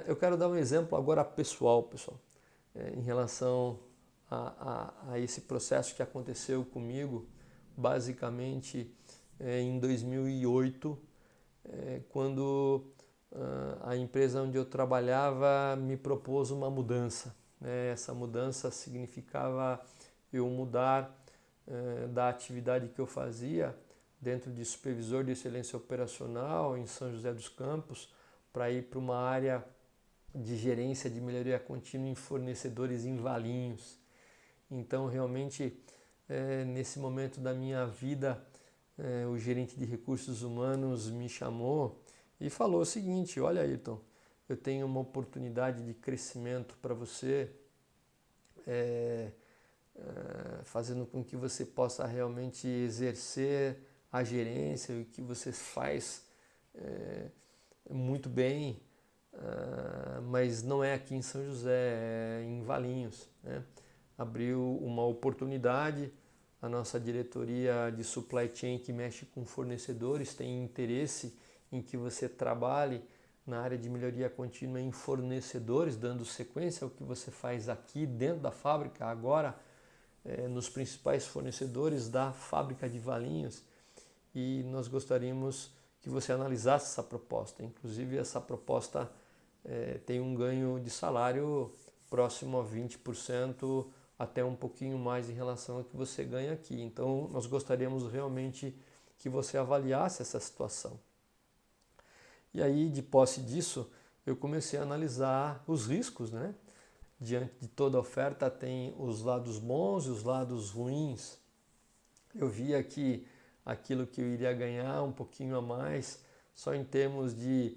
Eu quero dar um exemplo agora pessoal, em relação a esse processo que aconteceu comigo, basicamente em 2008, quando a empresa onde eu trabalhava me propôs uma mudança. Essa mudança significava eu mudar da atividade que eu fazia dentro de supervisor de excelência operacional em São José dos Campos para ir para uma área de gerência de melhoria contínua em fornecedores em Valinhos. Então, realmente, nesse momento da minha vida, o gerente de recursos humanos me chamou e falou o seguinte: olha, Ayrton, eu tenho uma oportunidade de crescimento para você, fazendo com que você possa realmente exercer a gerência, o que você faz muito bem, mas não é aqui em São José, é em Valinhos, né? Abriu uma oportunidade, a nossa diretoria de supply chain que mexe com fornecedores tem interesse em que você trabalhe na área de melhoria contínua em fornecedores, dando sequência ao que você faz aqui dentro da fábrica, agora nos principais fornecedores da fábrica de Valinhos, e nós gostaríamos que você analisasse essa proposta. Inclusive, essa proposta tem um ganho de salário próximo a 20%, até um pouquinho mais em relação ao que você ganha aqui. Então, nós gostaríamos realmente que você avaliasse essa situação. E aí, de posse disso, eu comecei a analisar os riscos, né? Diante de toda oferta tem os lados bons e os lados ruins. Eu via que aquilo que eu iria ganhar um pouquinho a mais, só em termos de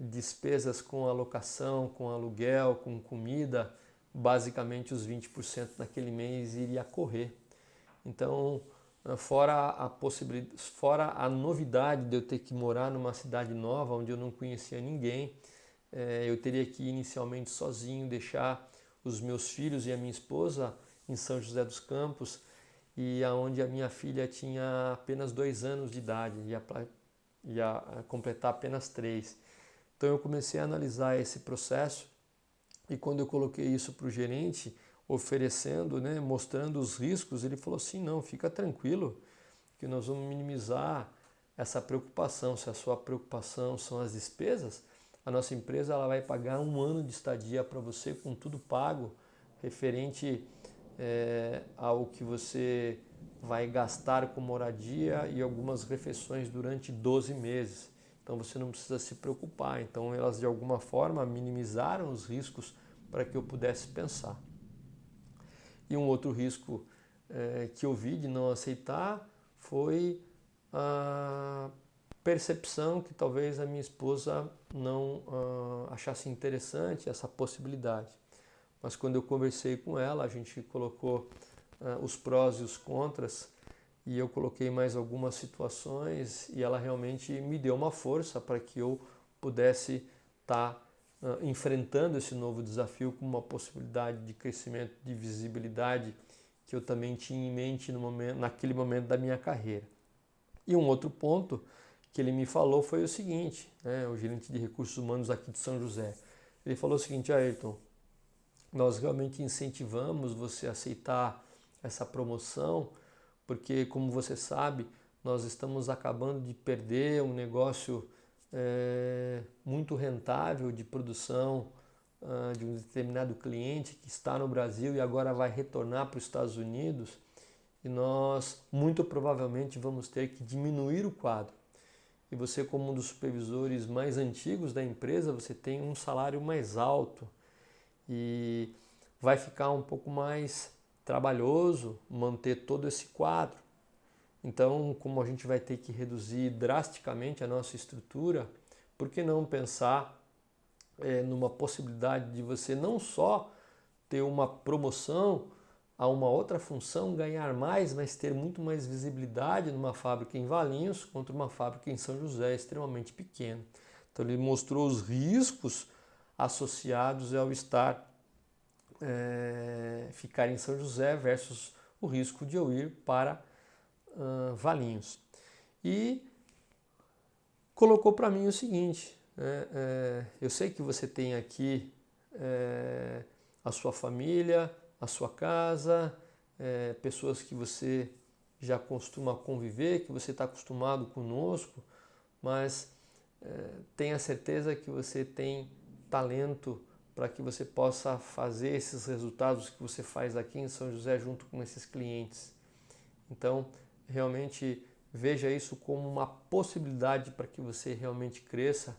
despesas com alocação, com aluguel, com comida, basicamente os 20% naquele mês iria correr. Então, fora a novidade de eu ter que morar numa cidade nova, onde eu não conhecia ninguém, eu teria que ir inicialmente sozinho, deixar os meus filhos e a minha esposa em São José dos Campos, e aonde a minha filha tinha apenas 2 anos de idade, ia completar apenas 3. Então eu comecei a analisar esse processo, e quando eu coloquei isso para o gerente, oferecendo, né, mostrando os riscos, ele falou assim: não, fica tranquilo, que nós vamos minimizar essa preocupação. Se a sua preocupação são as despesas, a nossa empresa ela vai pagar 1 ano de estadia para você, com tudo pago, referente ao que você vai gastar com moradia e algumas refeições durante 12 meses. Então você não precisa se preocupar. Então elas de alguma forma minimizaram os riscos para que eu pudesse pensar. E um outro risco que eu vi de não aceitar foi a percepção que talvez a minha esposa não achasse interessante essa possibilidade. Mas quando eu conversei com ela, a gente colocou os prós e os contras, e eu coloquei mais algumas situações, e ela realmente me deu uma força para que eu pudesse estar enfrentando esse novo desafio com uma possibilidade de crescimento, de visibilidade que eu também tinha em mente naquele momento da minha carreira. E um outro ponto que ele me falou foi o seguinte, né, o gerente de recursos humanos aqui de São José, ele falou o seguinte: Ayrton, nós realmente incentivamos você a aceitar essa promoção, porque, como você sabe, nós estamos acabando de perder um negócio muito rentável de produção de um determinado cliente que está no Brasil e agora vai retornar para os Estados Unidos, e nós muito provavelmente vamos ter que diminuir o quadro. E você, como um dos supervisores mais antigos da empresa, você tem um salário mais alto e vai ficar um pouco mais trabalhoso manter todo esse quadro. Então, como a gente vai ter que reduzir drasticamente a nossa estrutura, por que não pensar numa possibilidade de você não só ter uma promoção a uma outra função, ganhar mais, mas ter muito mais visibilidade numa fábrica em Valinhos contra uma fábrica em São José, extremamente pequena. Então ele mostrou os riscos associados ao ficar em São José versus o risco de eu ir para Valinhos. E colocou para mim o seguinte: Eu sei que você tem aqui a sua família, a sua casa, pessoas que você já costuma conviver, que você está acostumado conosco, mas tenha certeza que você tem talento para que você possa fazer esses resultados que você faz aqui em São José junto com esses clientes. Então, realmente veja isso como uma possibilidade para que você realmente cresça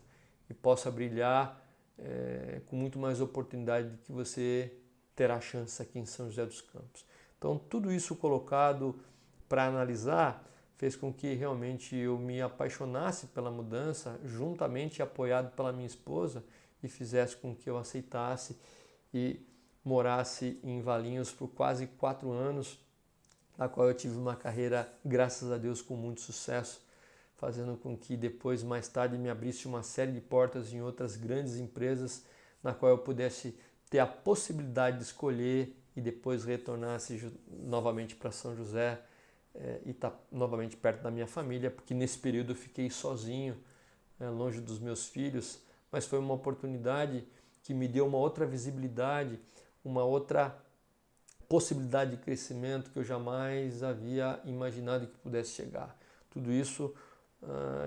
e possa brilhar com muito mais oportunidade do que você terá chance aqui em São José dos Campos. Então, tudo isso colocado para analisar fez com que realmente eu me apaixonasse pela mudança, juntamente apoiado pela minha esposa, e fizesse com que eu aceitasse e morasse em Valinhos por quase 4 anos, na qual eu tive uma carreira, graças a Deus, com muito sucesso, fazendo com que depois, mais tarde, me abrisse uma série de portas em outras grandes empresas, na qual eu pudesse ter a possibilidade de escolher e depois retornasse novamente para São José e estar novamente perto da minha família, porque nesse período eu fiquei sozinho, longe dos meus filhos, mas foi uma oportunidade que me deu uma outra visibilidade, uma outra possibilidade de crescimento que eu jamais havia imaginado que pudesse chegar. Tudo isso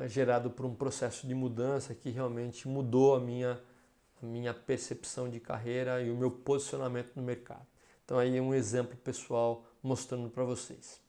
gerado por um processo de mudança que realmente mudou a minha percepção de carreira e o meu posicionamento no mercado. Então aí é um exemplo pessoal mostrando para vocês.